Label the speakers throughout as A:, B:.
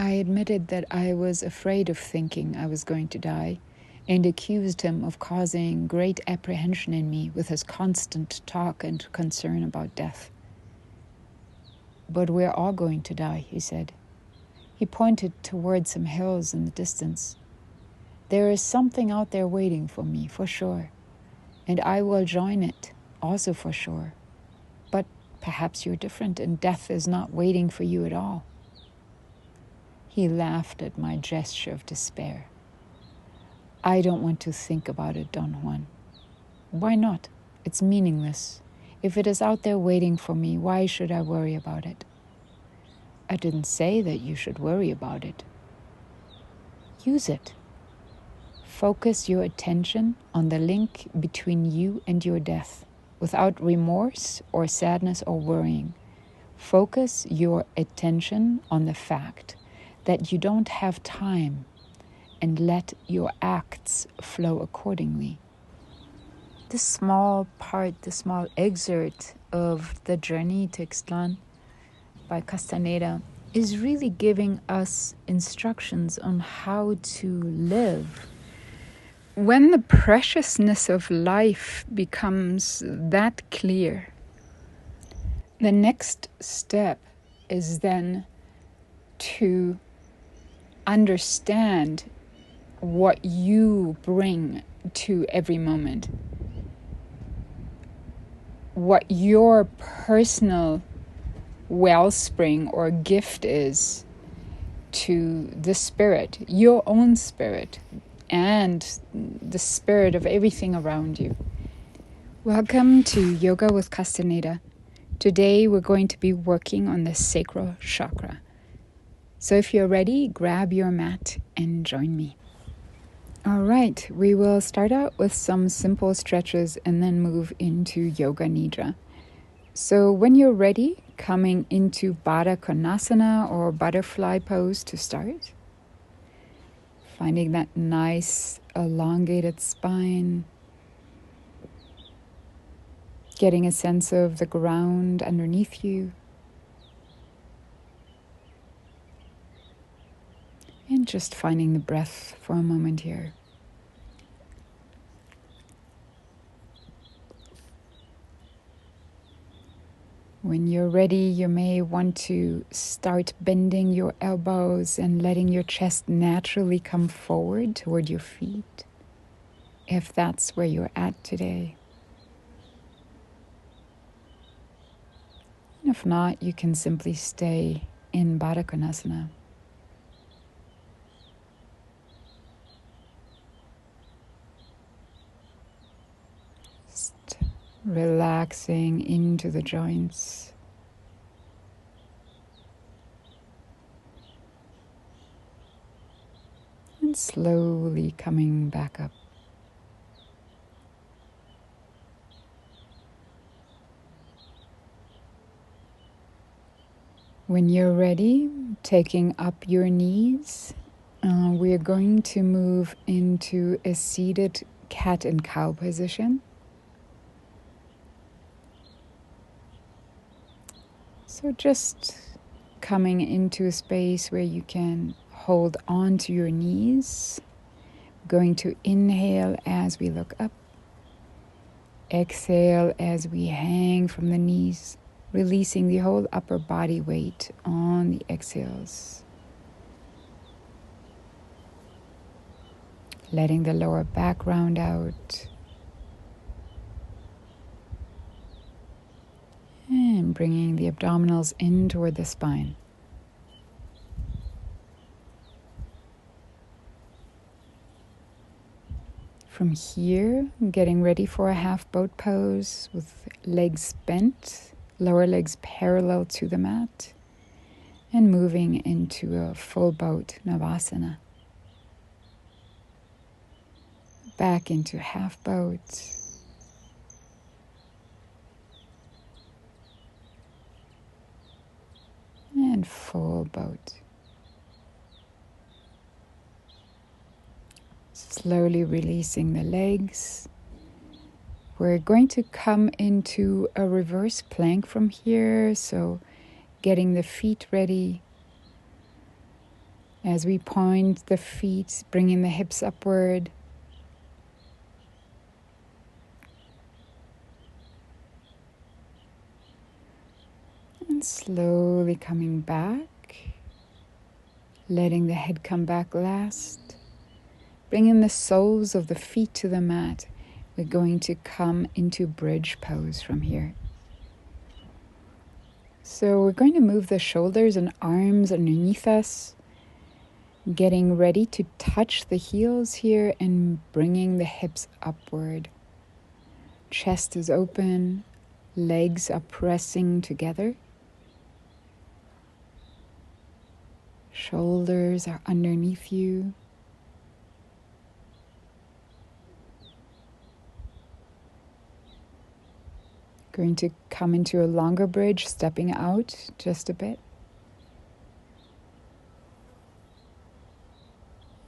A: I admitted that I was afraid of thinking I was going to die, and accused him of causing great apprehension in me with his constant talk and concern about death. "But we're all going to die," he said. He pointed toward some hills in the distance. "There is something out there waiting for me, for sure, and I will join it, also for sure. But perhaps you're different, and death is not waiting for you at all." He laughed at my gesture of despair. "I don't want to think about it, Don Juan." "Why not? It's meaningless. If it is out there waiting for me, why should I worry about it?" "I didn't say that you should worry about it." "Use it. Focus your attention on the link between you and your death, without remorse or sadness or worrying. Focus your attention on the fact that you don't have time, and let your acts flow accordingly." This small part, the small excerpt of The Journey to Ixtlan by Castaneda is really giving us instructions on how to live. When the preciousness of life becomes that clear, the next step is then to understand what you bring to every moment, what your personal wellspring or gift is to the spirit, your own spirit, and the spirit of everything around you. Welcome to Yoga with Castaneda. Today we're going to be working on the Sacral Chakra. So if you're ready, grab your mat and join me. All right, we will start out with some simple stretches and then move into Yoga Nidra. So when you're ready, coming into Baddha Konasana or butterfly pose to start. Finding that nice elongated spine. Getting a sense of the ground underneath you. And just finding the breath for a moment here. When you're ready, you may want to start bending your elbows and letting your chest naturally come forward toward your feet, if that's where you're at today. And if not, you can simply stay in Baddha Konasana. Just relaxing into the joints. And slowly coming back up. When you're ready, taking up your knees, we are going to move into a seated cat and cow position. So just coming into a space where you can hold on to your knees. Going to inhale as we look up. Exhale as we hang from the knees, releasing the whole upper body weight on the exhales. Letting the lower back round out. And bringing the abdominals in toward the spine. From here, getting ready for a half boat pose with legs bent, lower legs parallel to the mat, and moving into a full boat Navasana. Back into half boat. And full boat. Slowly releasing the legs. We're going to come into a reverse plank from here, so getting the feet ready. As we point the feet, bringing the hips upward. And slowly coming back, letting the head come back last. Bringing the soles of the feet to the mat. We're going to come into bridge pose from here. So we're going to move the shoulders and arms underneath us, getting ready to touch the heels here and bringing the hips upward. Chest is open, legs are pressing together. Shoulders are underneath you. Going to come into a longer bridge, stepping out just a bit.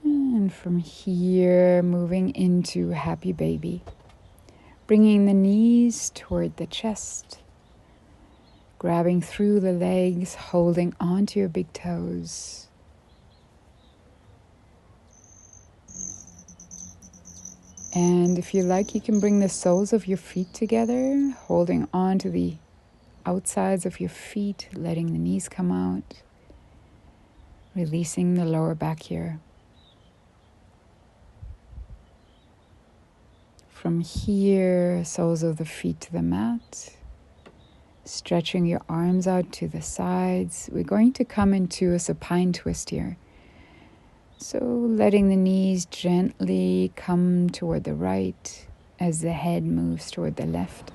A: And from here, moving into happy baby. Bringing the knees toward the chest. Grabbing through the legs, holding onto your big toes. And if you like, you can bring the soles of your feet together, holding on to the outsides of your feet, letting the knees come out, releasing the lower back here. From here, soles of the feet to the mat, stretching your arms out to the sides. We're going to come into a supine twist here. So letting the knees gently come toward the right as the head moves toward the left.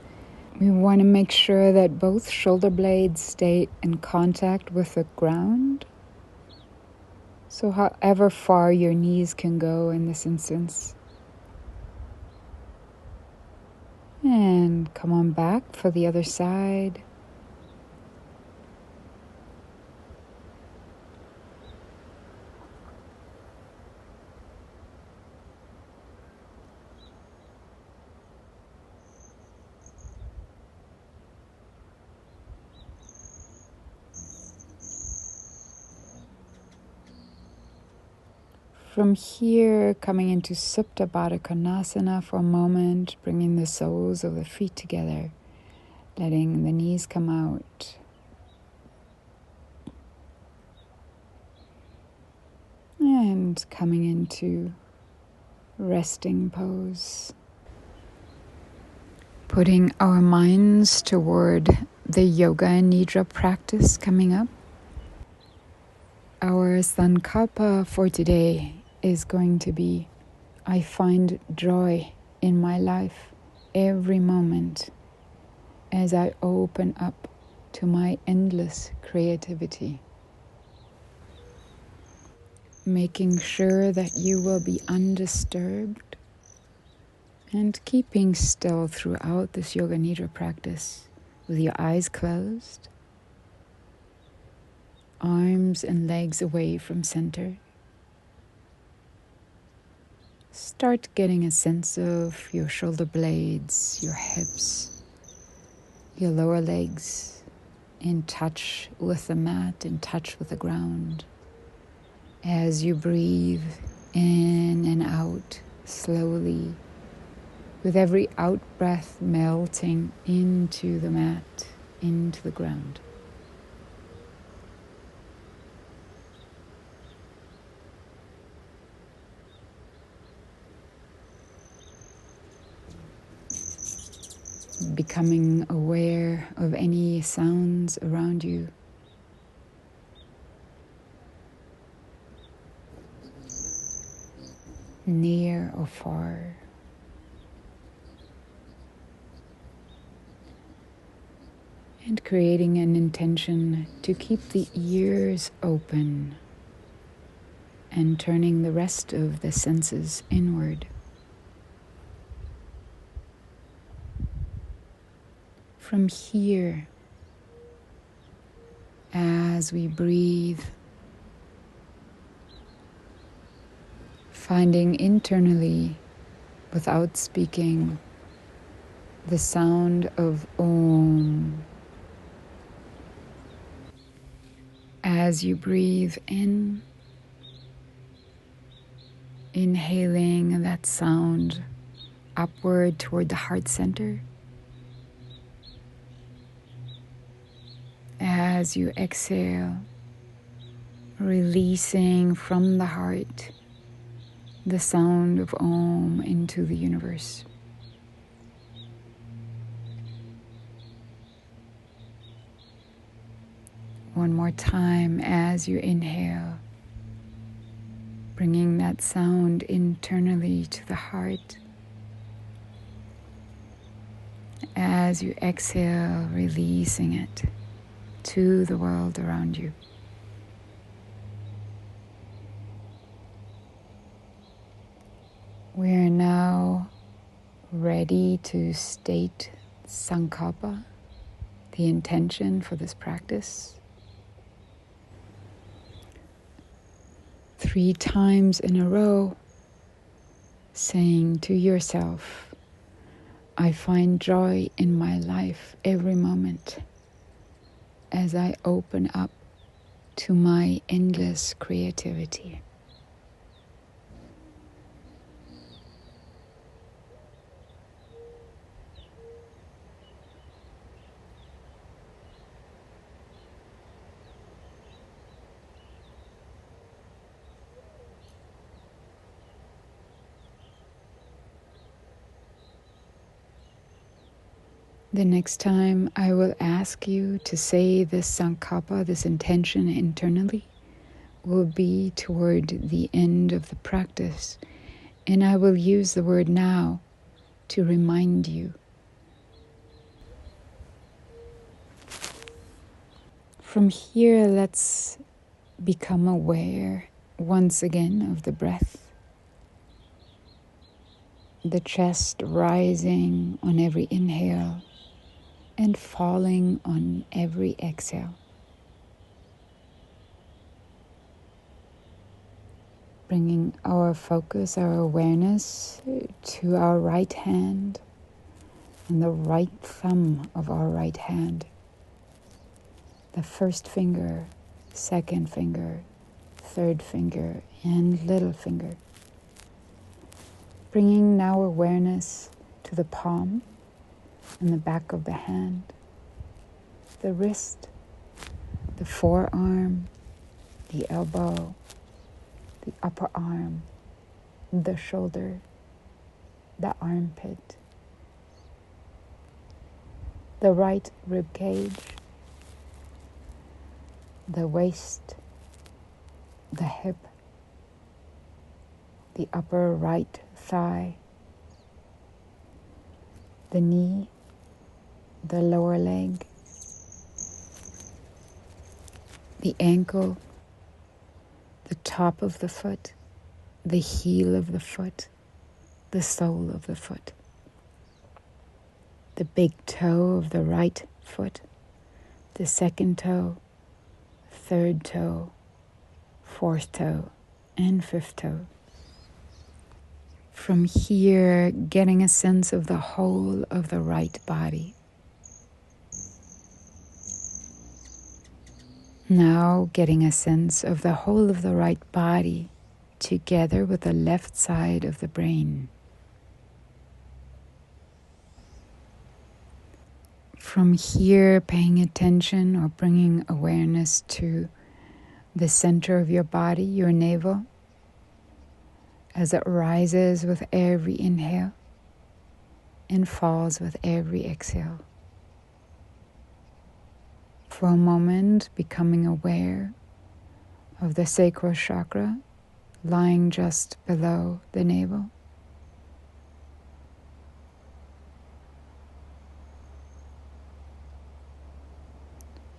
A: We want to make sure that both shoulder blades stay in contact with the ground. So however far your knees can go in this instance. And come on back for the other side. From here, coming into Supta Baddha Konasana for a moment, bringing the soles of the feet together, letting the knees come out. And coming into resting pose. Putting our minds toward the Yoga and Nidra practice coming up. Our sankalpa for today is going to be, I find joy in my life every moment as I open up to my endless creativity. Making sure that you will be undisturbed and keeping still throughout this Yoga Nidra practice with your eyes closed, arms and legs away from center. Start getting a sense of your shoulder blades, your hips, your lower legs in touch with the mat, in touch with the ground. As you breathe in and out slowly, with every out breath melting into the mat, into the ground. Becoming aware of any sounds around you. Near or far. And creating an intention to keep the ears open and turning the rest of the senses inward. From here, as we breathe, finding internally, without speaking, the sound of Om. As you breathe in, Inhaling that sound upward toward the heart center. As you exhale, releasing from the heart the sound of Om into the universe. One more time as you inhale, bringing that sound internally to the heart. As you exhale, releasing it to the world around you. We are now ready to state Sankalpa, the intention for this practice. 3 times in a row, saying to yourself, I find joy in my life every moment as I open up to my endless creativity. The next time I will ask you to say this Sankalpa, this intention internally, will be toward the end of the practice, and I will use the word now to remind you. From here, let's become aware once again of the breath. The chest rising on every inhale and falling on every exhale. Bringing our focus, our awareness to our right hand and the right thumb of our right hand. The first finger, second finger, third finger, and little finger. Bringing now awareness to the palm and the back of the hand, the wrist, the forearm, the elbow, the upper arm, the shoulder, the armpit, the right rib cage, the waist, the hip, the upper right thigh, the knee, the lower leg, the ankle, the top of the foot, the heel of the foot, the sole of the foot, the big toe of the right foot, the second toe, third toe, fourth toe, and fifth toe. From here, getting a sense of the whole of the right body. Now getting a sense of the whole of the right body together with the left side of the brain. From here, paying attention or bringing awareness to the center of your body, your navel, as it rises with every inhale and falls with every exhale. For a moment, becoming aware of the Sacral Chakra lying just below the navel.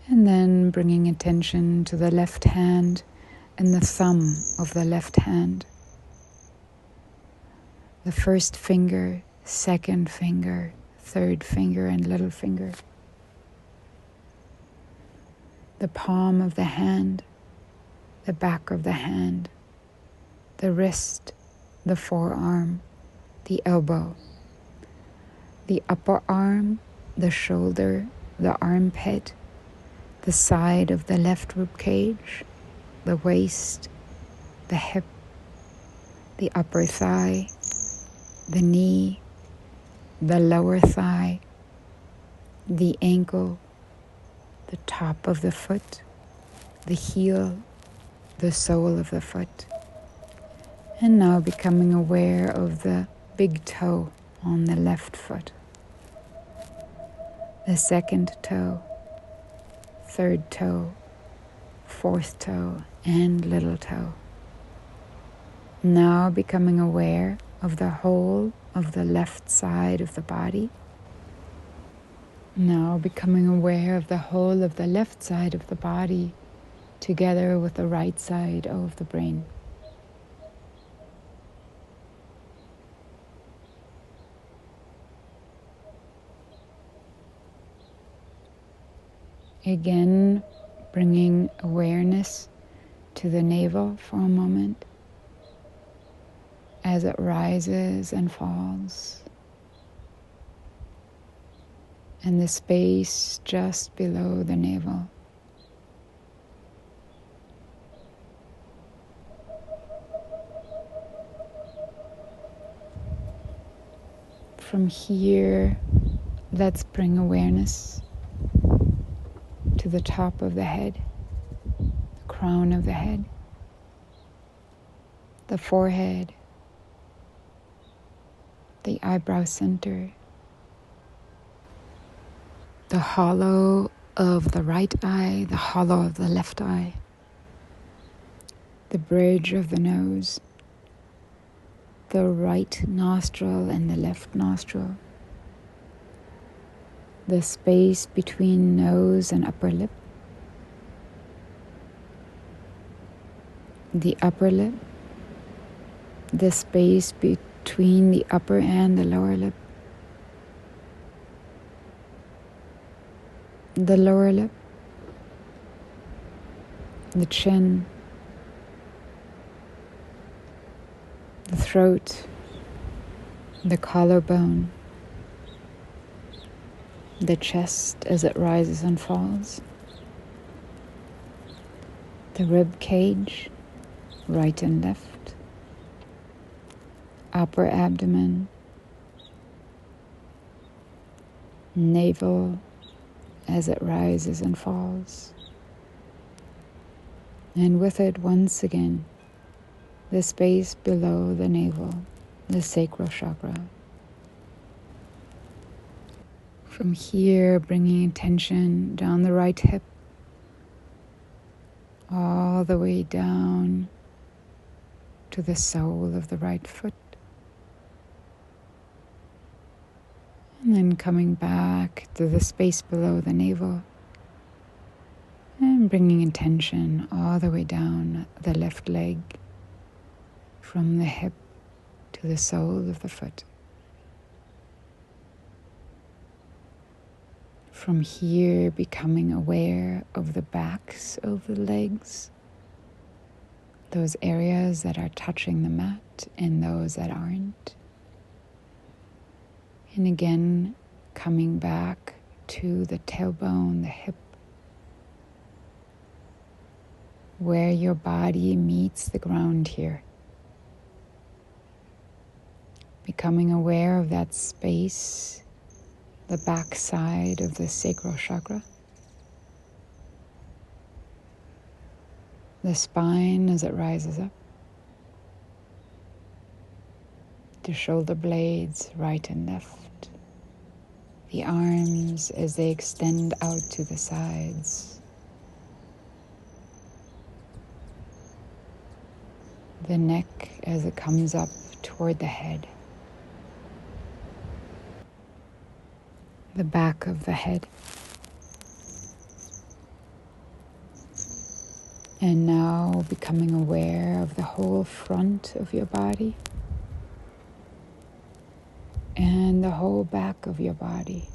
A: And then bringing attention to the left hand and the thumb of the left hand. The first finger, second finger, third finger, and little finger. The palm of the hand, the back of the hand, the wrist, the forearm, the elbow, the upper arm, the shoulder, the armpit, the side of the left rib cage, the waist, the hip, the upper thigh, the knee, the lower thigh, the ankle, the top of the foot, the heel, the sole of the foot. And now becoming aware of the big toe on the left foot, the second toe, third toe, fourth toe, and little toe. Now becoming aware of the whole of the left side of the body. Now becoming aware of the whole of the left side of the body together with the right side of the brain. Again, bringing awareness to the navel for a moment as it rises and falls, and the space just below the navel. From here, let's bring awareness to the top of the head, the crown of the head, the forehead, the eyebrow center, the hollow of the right eye, the hollow of the left eye, the bridge of the nose, the right nostril and the left nostril, the space between nose and upper lip, the upper lip, the space between the upper and the lower lip, the lower lip, the chin, the throat, the collarbone, the chest as it rises and falls, the rib cage, right and left, upper abdomen, navel as it rises and falls, and with it once again the space below the navel, the sacral chakra. From here, bringing attention down the right hip, all the way down to the sole of the right foot. And then coming back to the space below the navel and bringing attention all the way down the left leg from the hip to the sole of the foot. From here, becoming aware of the backs of the legs, those areas that are touching the mat and those that aren't. And again, coming back to the tailbone, the hip, where your body meets the ground here. Becoming aware of that space, the back side of the sacral chakra, the spine as it rises up, the shoulder blades right and left, the arms as they extend out to the sides, the neck as it comes up toward the head, the back of the head. And now becoming aware of the whole front of your body and the whole back of your body.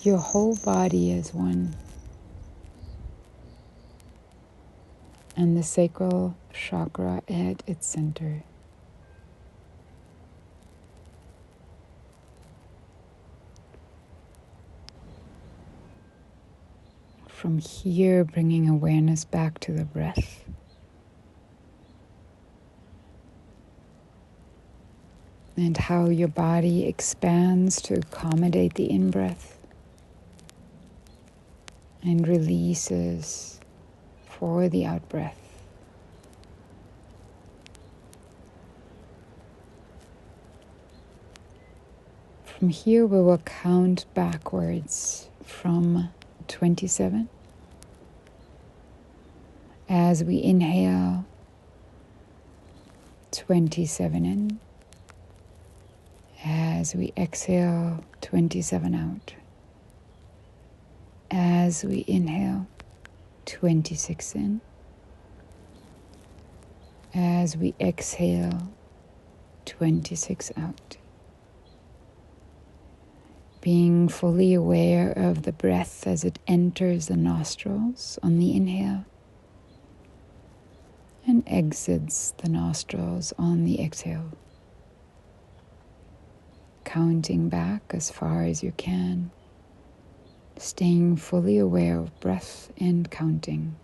A: Your whole body is one. And the sacral chakra at its center. From here, bringing awareness back to the breath. and how your body expands to accommodate the in-breath and releases for the out-breath. From here we will count backwards from 27. As we inhale, 27 in. As we exhale, 27 out. As we inhale, 26 in. As we exhale, 26 out. Being fully aware of the breath as it enters the nostrils on the inhale and exits the nostrils on the exhale. Counting back as far as you can, staying fully aware of breath and counting.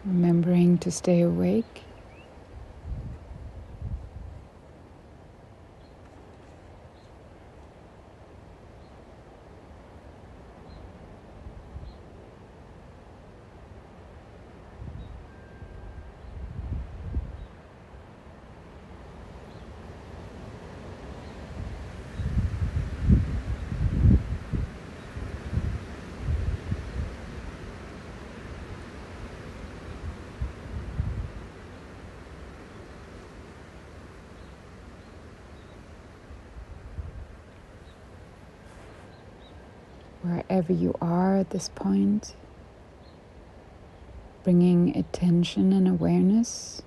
A: Remembering to stay awake. Wherever you are at this point, bringing attention and awareness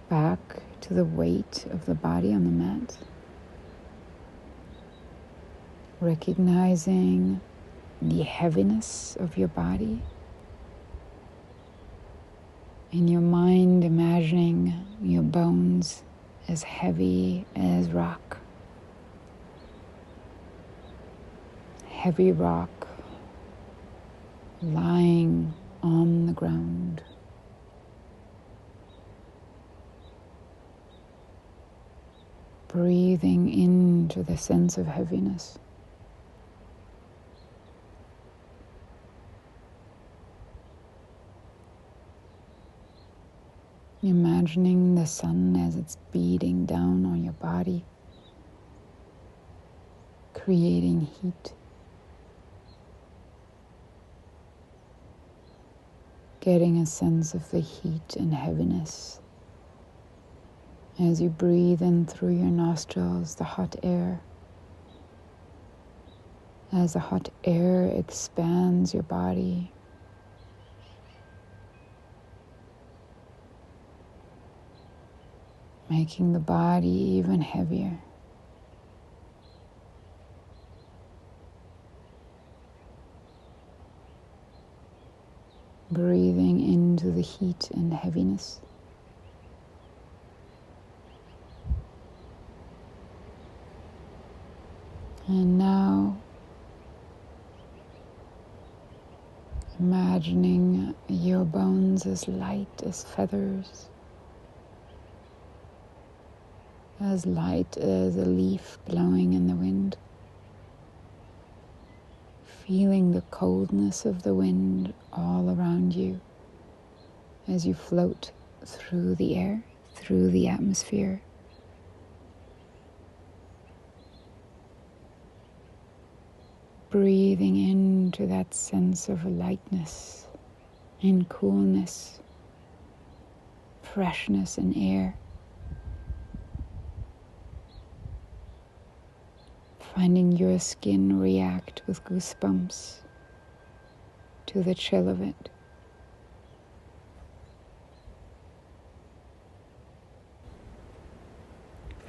A: back to the weight of the body on the mat. Recognizing the heaviness of your body. In your mind, imagining your bones as heavy as rock. Heavy rock lying on the ground. Breathing into the sense of heaviness. Imagining the sun as it's beating down on your body, creating heat. Getting a sense of the heat and heaviness as you breathe in through your nostrils the hot air. As the hot air expands your body, making the body even heavier. Breathing into the heat and heaviness. And now, imagining your bones as light as feathers, as light as a leaf blowing in the wind. Feeling the coldness of the wind all around you as you float through the air, through the atmosphere. Breathing into that sense of lightness and coolness, freshness in air. Finding your skin react with goosebumps to the chill of it.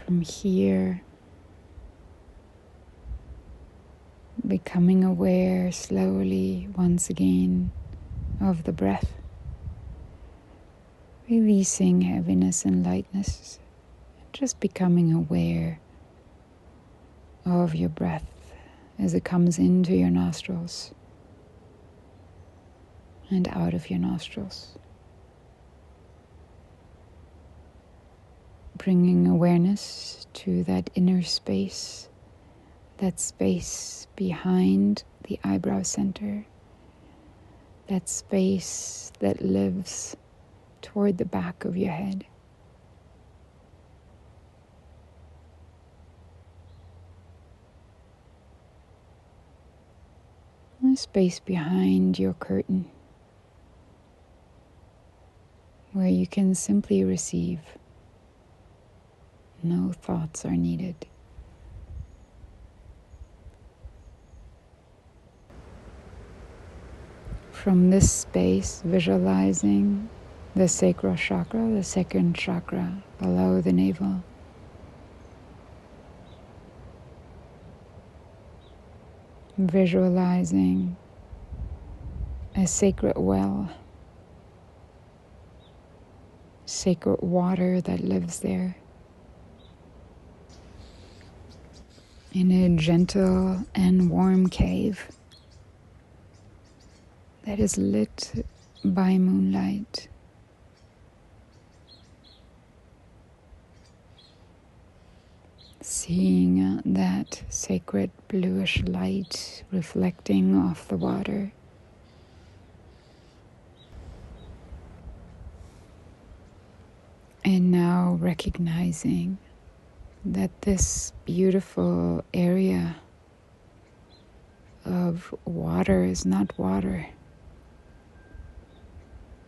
A: From here, becoming aware slowly once again of the breath, releasing heaviness and lightness, just becoming aware of your breath as it comes into your nostrils and out of your nostrils. Bringing awareness to that inner space, that space behind the eyebrow center, that space that lives toward the back of your head. The space behind your curtain, where you can simply receive. No thoughts are needed. From this space, visualizing the sacral chakra, the second chakra below the navel. Visualizing a sacred well, sacred water that lives there, in a gentle and warm cave that is lit by moonlight. Seeing that sacred bluish light reflecting off the water. And now recognizing that this beautiful area of water is not water.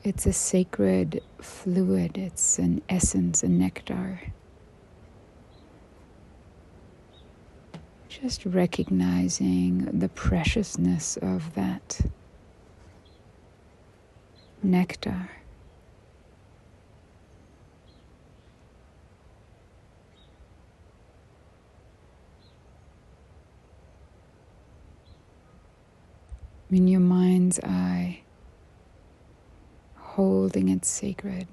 A: It's a sacred fluid, it's an essence, a nectar. Just recognizing the preciousness of that nectar. In your mind's eye, holding it sacred.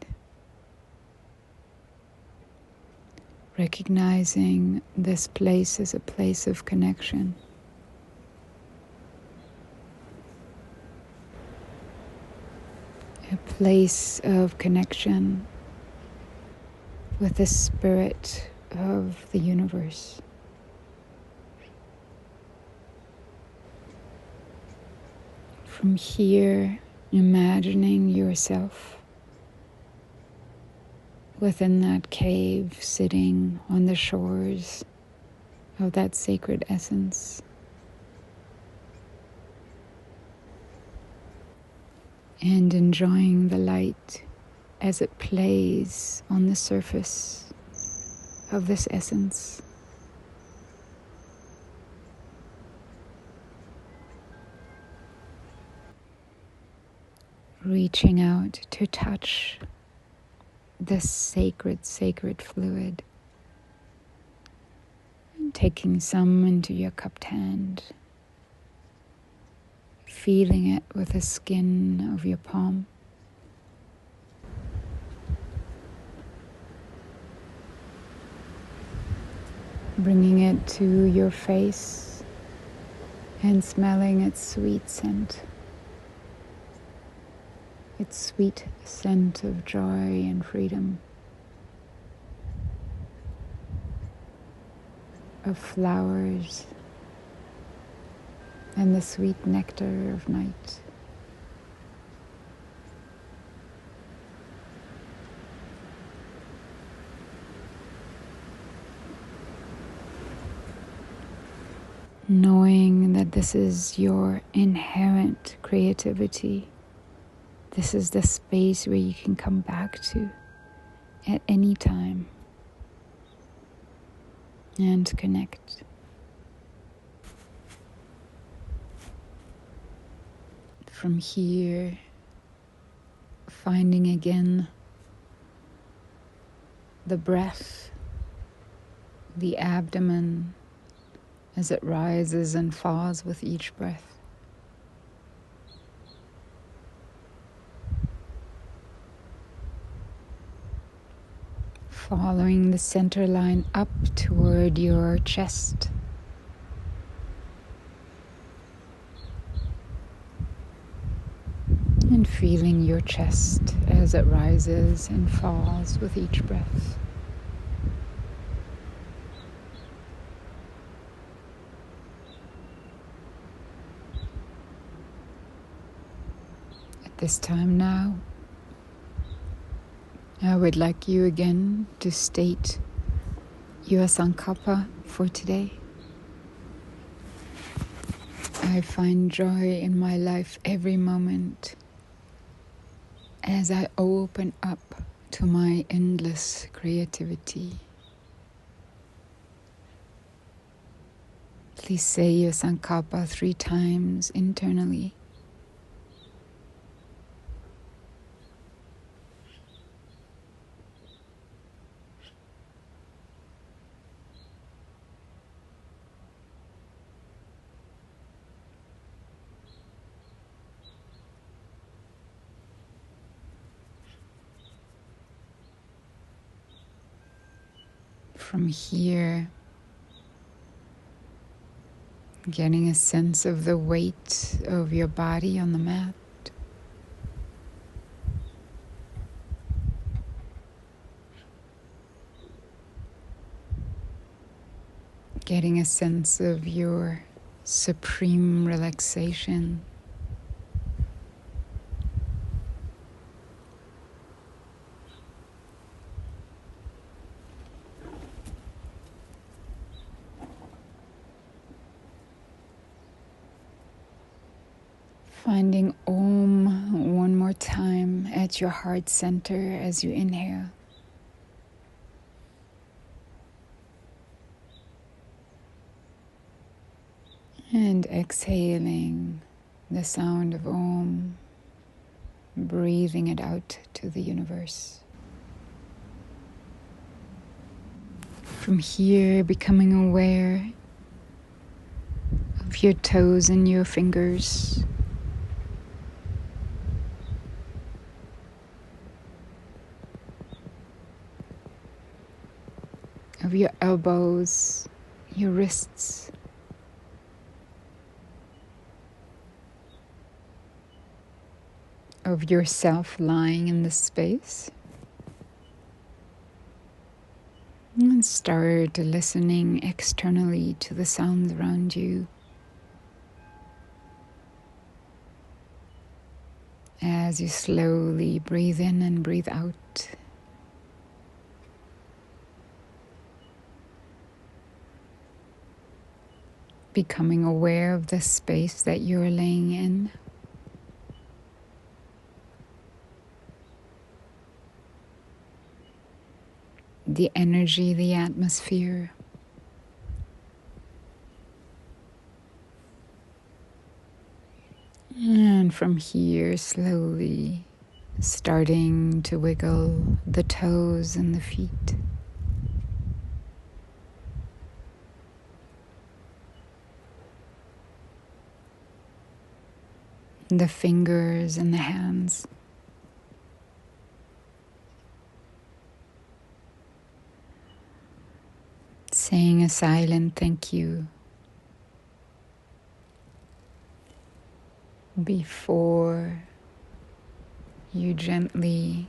A: Recognizing this place as a place of connection. A place of connection with the spirit of the universe. From here, imagining yourself within that cave, sitting on the shores of that sacred essence. And enjoying the light as it plays on the surface of this essence. Reaching out to touch this sacred fluid. And taking some into your cupped hand. Feeling it with the skin of your palm. Bringing it to your face. and smelling its sweet scent. Its sweet scent of joy and freedom, of flowers, and the sweet nectar of night. Knowing that this is your inherent creativity. This is the space where you can come back to at any time and connect. From here, finding again the breath, the abdomen, as it rises and falls with each breath. Following the center line up toward your chest. And feeling your chest as it rises and falls with each breath. At this time now, I would like you again to state your Sankappa for today. I find joy in my life every moment as I open up to my endless creativity. Please say your Sankappa 3 times internally. From here, getting a sense of the weight of your body on the mat. Getting a sense of your supreme relaxation. Finding Om one more time at your heart center as you inhale. And exhaling the sound of Om, breathing it out to the universe. From here, becoming aware of your toes and your fingers. Of your elbows, your wrists. Of yourself lying in this space. And start listening externally to the sounds around you. As you slowly breathe in and breathe out. Becoming aware of the space that you're laying in. The energy, the atmosphere. And from here, slowly starting to wiggle the toes and the feet. The fingers and the hands. Saying a silent thank you. before you gently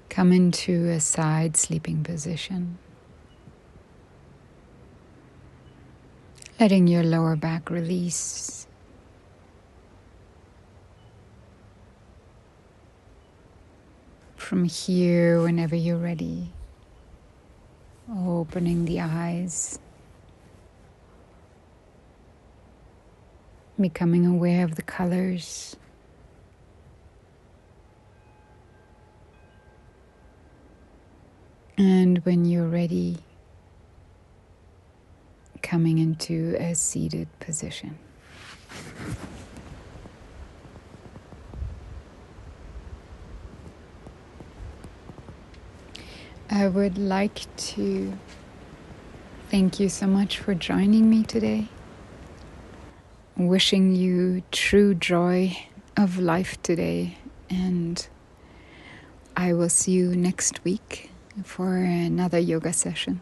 A: come into a side sleeping position, letting your lower back release. From here, whenever you're ready, opening the eyes, becoming aware of the colors, and when you're ready, coming into a seated position. I would like to thank you so much for joining me today. Wishing you true joy of life today, and I will see you next week for another yoga session.